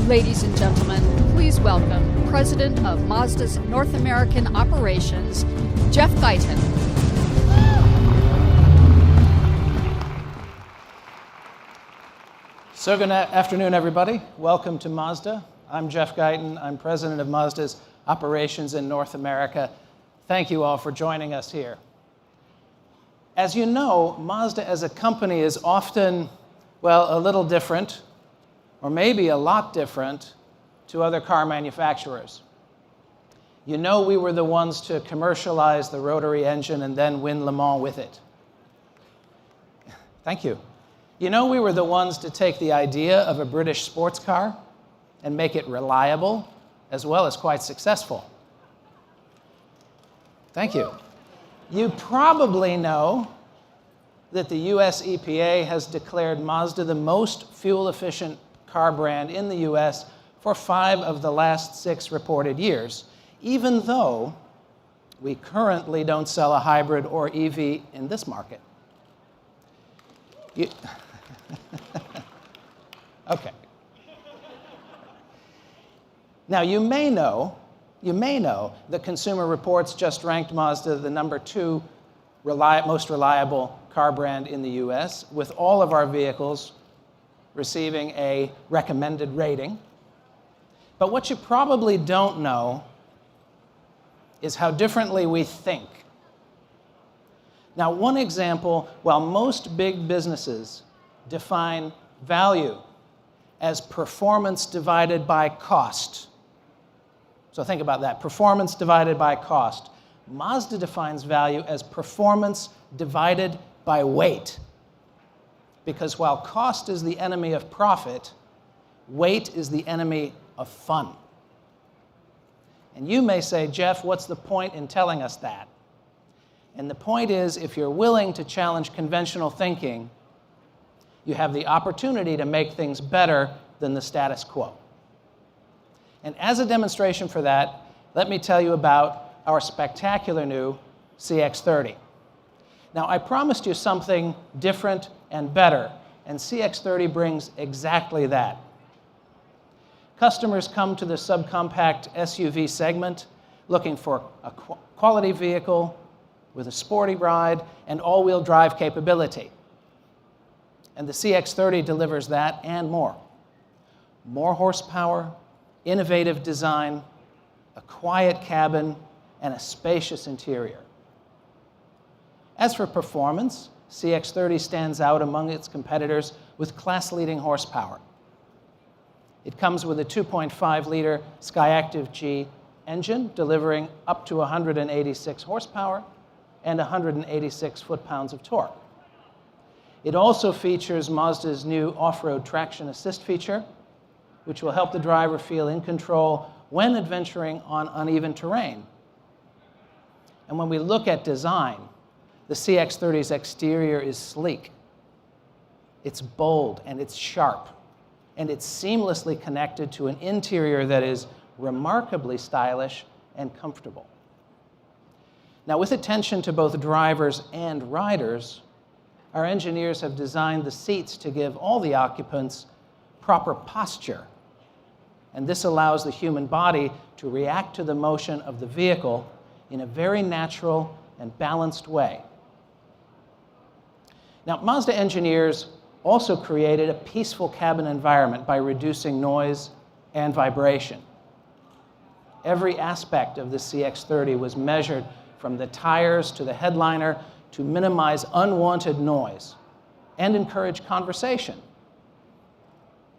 Ladies and gentlemen, please welcome President of Mazda's North American Operations, Jeff GUYTON. So good afternoon, everybody. Welcome to Mazda. I'm Jeff GUYTON. I'm President of Mazda's Operations in North America. Thank you all for joining us here. As you know, Mazda as a company is often, well, a little different, or maybe a lot different, to other car manufacturers. You know we were the ones to commercialize the rotary engine and then win Le Mans with it. Thank you. You know we were the ones to take the idea of a British sports car and make it reliable, as well as quite successful. Thank you. You probably know that the US EPA has declared Mazda the most fuel-efficient car brand in the US for 5 of the last 6 reported years, even though we currently don't sell a hybrid or EV in this market. Okay. Now, you may know that Consumer Reports just ranked Mazda the #2 most reliable car brand in the US, with all of our vehicles receiving a recommended rating. But what you probably don't know is how differently we think. Now, one example, while most big businesses define value as performance divided by cost, so think about that, performance divided by cost, Mazda defines value as performance divided by weight. Because while cost is the enemy of profit, weight is the enemy of fun. And you may say, Jeff, what's the point in telling us that? And the point is, if you're willing to challenge conventional thinking, you have the opportunity to make things better than the status quo. And as a demonstration for that, let me tell you about our spectacular new CX-30. Now, I promised you something different and better, and CX-30 brings exactly that. Customers come to the subcompact SUV segment looking for a quality vehicle with a sporty ride and all-wheel drive capability. And the CX-30 delivers that and more. More horsepower, innovative design, a quiet cabin, and a spacious interior. As for performance, CX-30 stands out among its competitors with class-leading horsepower. It comes with a 2.5-liter Skyactiv G engine, delivering up to 186 horsepower and 186 foot-pounds of torque. It also features Mazda's new off-road traction assist feature, which will help the driver feel in control when adventuring on uneven terrain. And when we look at design, the CX-30's exterior is sleek. It's bold and it's sharp, and it's seamlessly connected to an interior that is remarkably stylish and comfortable. Now, with attention to both drivers and riders, our engineers have designed the seats to give all the occupants proper posture. And this allows the human body to react to the motion of the vehicle in a very natural and balanced way. Now, Mazda engineers also created a peaceful cabin environment by reducing noise and vibration. Every aspect of the CX-30 was measured from the tires to the headliner to minimize unwanted noise and encourage conversation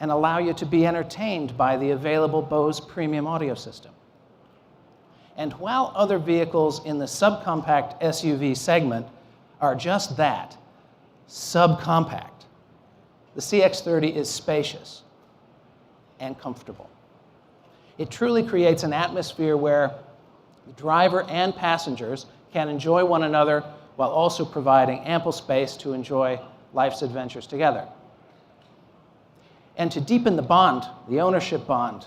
and allow you to be entertained by the available Bose premium audio system. And while other vehicles in the subcompact SUV segment are just that, subcompact, the CX-30 is spacious and comfortable. It truly creates an atmosphere where the driver and passengers can enjoy one another while also providing ample space to enjoy life's adventures together. And to deepen the bond, the ownership bond,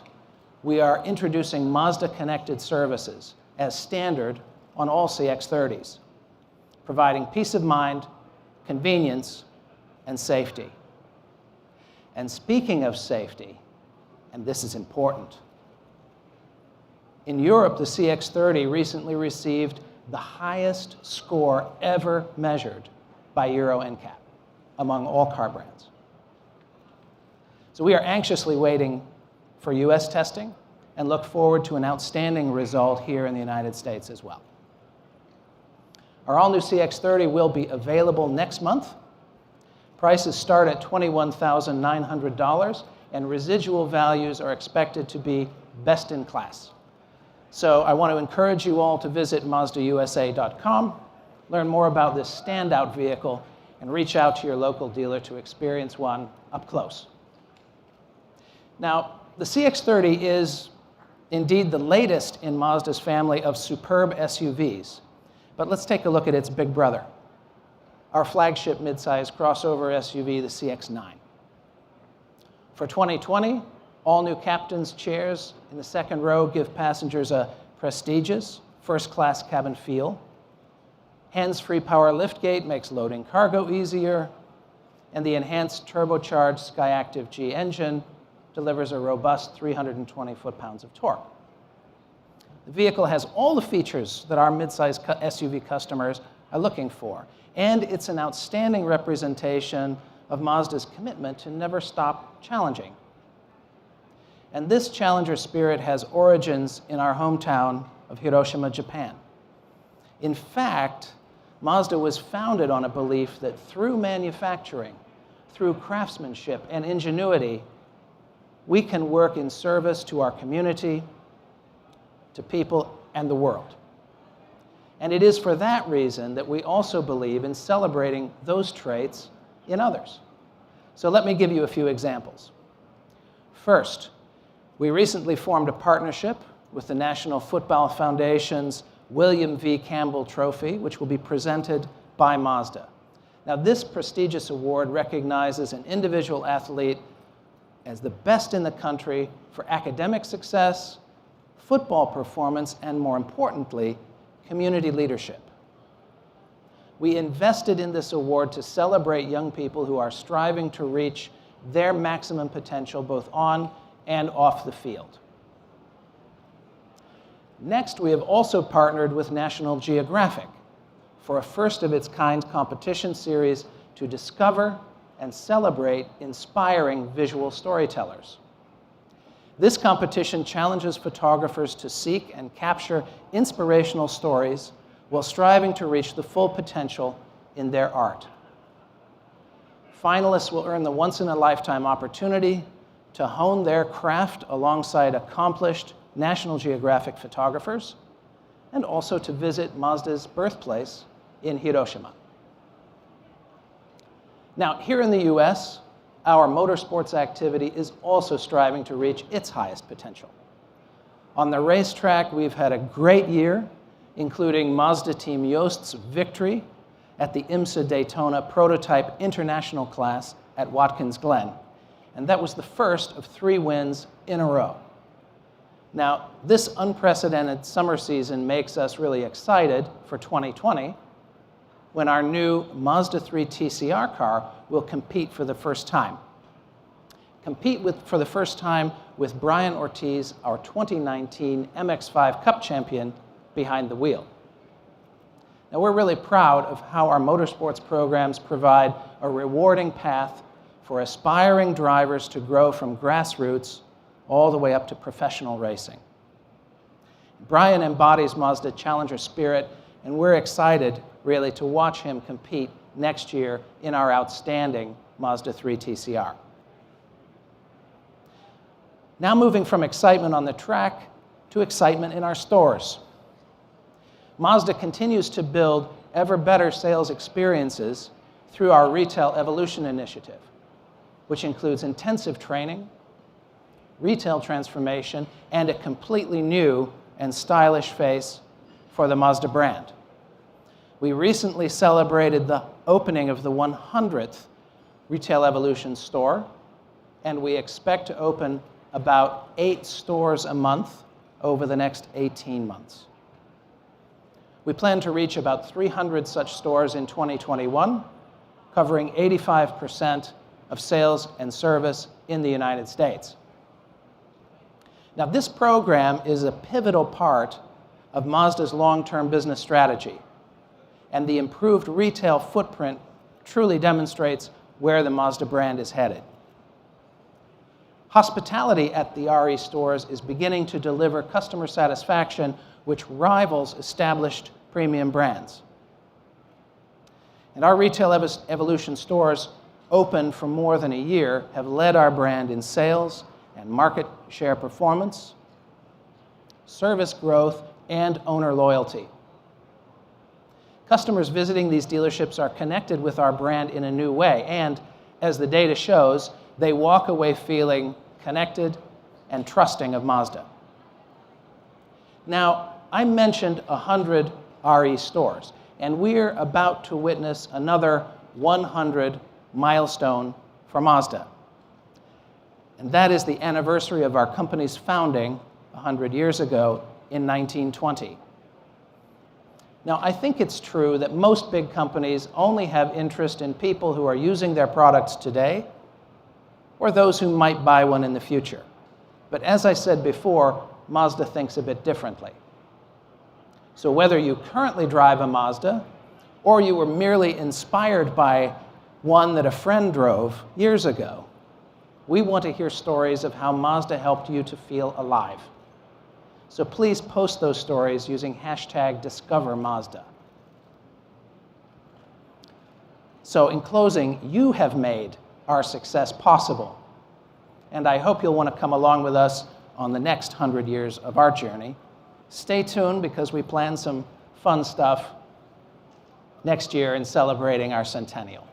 we are introducing Mazda Connected Services as standard on all CX-30s, providing peace of mind, convenience, and safety. And speaking of safety, and this is important. In Europe, the CX-30 recently received the highest score ever measured by Euro NCAP among all car brands. So we are anxiously waiting for US testing and look forward to an outstanding result here in the United States as well. Our all-new CX-30 will be available next month. Prices start at $21,900, and residual values are expected to be best in class. So I want to encourage you all to visit MazdaUSA.com, learn more about this standout vehicle, and reach out to your local dealer to experience one up close. Now, the CX-30 is indeed the latest in Mazda's family of superb SUVs. But let's take a look at its big brother, our flagship midsize crossover SUV, the CX-9. For 2020, all new captain's chairs in the second row give passengers a prestigious, first-class cabin feel. Hands-free power liftgate makes loading cargo easier, and the enhanced turbocharged Skyactiv G engine delivers a robust 320 foot-pounds of torque. The vehicle has all the features that our midsize SUV customers are looking for, and it's an outstanding representation of Mazda's commitment to never stop challenging. And this challenger spirit has origins in our hometown of Hiroshima, Japan. In fact, Mazda was founded on a belief that through manufacturing, through craftsmanship and ingenuity, we can work in service to our community, to people, and the world. And it is for that reason that we also believe in celebrating those traits in others. So let me give you a few examples. First, we recently formed a partnership with the National Football Foundation's William V. Campbell Trophy, which will be presented by Mazda. Now, this prestigious award recognizes an individual athlete as the best in the country for academic success, football performance, and more importantly, community leadership. We invested in this award to celebrate young people who are striving to reach their maximum potential both on and off the field. Next, we have also partnered with National Geographic for a first-of-its-kind competition series to discover and celebrate inspiring visual storytellers. This competition challenges photographers to seek and capture inspirational stories while striving to reach the full potential in their art. Finalists will earn the once-in-a-lifetime opportunity to hone their craft alongside accomplished National Geographic photographers, and also to visit Mazda's birthplace in Hiroshima. Now, here in the US, our motorsports activity is also striving to reach its highest potential. On the racetrack, we've had a great year, including Mazda Team Jost's victory at the IMSA Daytona Prototype International class at Watkins Glen. And that was the first of 3 wins in a row. Now, this unprecedented summer season makes us really excited for 2020, when our new Mazda 3 TCR car will compete for the first time. For the first time with Brian Ortiz, our 2019 MX-5 Cup champion, behind the wheel. Now, we're really proud of how our motorsports programs provide a rewarding path for aspiring drivers to grow from grassroots all the way up to professional racing. Brian embodies Mazda challenger spirit, and we're excited really to watch him compete next year in our outstanding Mazda 3 TCR. Now moving from excitement on the track to excitement in our stores. Mazda continues to build ever better sales experiences through our Retail Evolution initiative, which includes intensive training, retail transformation, and a completely new and stylish face for the Mazda brand. We recently celebrated the opening of the 100th Retail Evolution store, and we expect to open about 8 stores a month over the next 18 months. We plan to reach about 300 such stores in 2021, covering 85% of sales and service in the United States. Now, this program is a pivotal part of Mazda's long-term business strategy, and the improved retail footprint truly demonstrates where the Mazda brand is headed. Hospitality at the RE stores is beginning to deliver customer satisfaction which rivals established premium brands. And our Retail Evolution stores, open for more than a year, have led our brand in sales and market share performance, service growth, and owner loyalty. Customers visiting these dealerships are connected with our brand in a new way, and as the data shows, they walk away feeling connected and trusting of Mazda. Now, I mentioned 100 RE stores, and we're about to witness another 100 milestone for Mazda. And that is the anniversary of our company's founding 100 years ago in 1920. Now, I think it's true that most big companies only have interest in people who are using their products today or those who might buy one in the future. But as I said before, Mazda thinks a bit differently. So whether you currently drive a Mazda or you were merely inspired by one that a friend drove years ago, we want to hear stories of how Mazda helped you to feel alive. So please post those stories using #DiscoverMazda. So in closing, you have made our success possible. And I hope you'll want to come along with us on the next 100 years of our journey. Stay tuned because we plan some fun stuff next year in celebrating our centennial.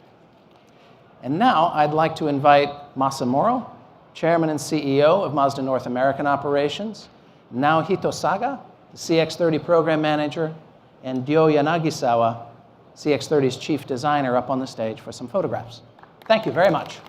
And now I'd like to invite Masamuro, Chairman and CEO of Mazda North American Operations, Naohito Saga, the CX-30 Program Manager, and Ryo Yanagisawa, CX-30's Chief Designer, up on the stage for some photographs. Thank you very much.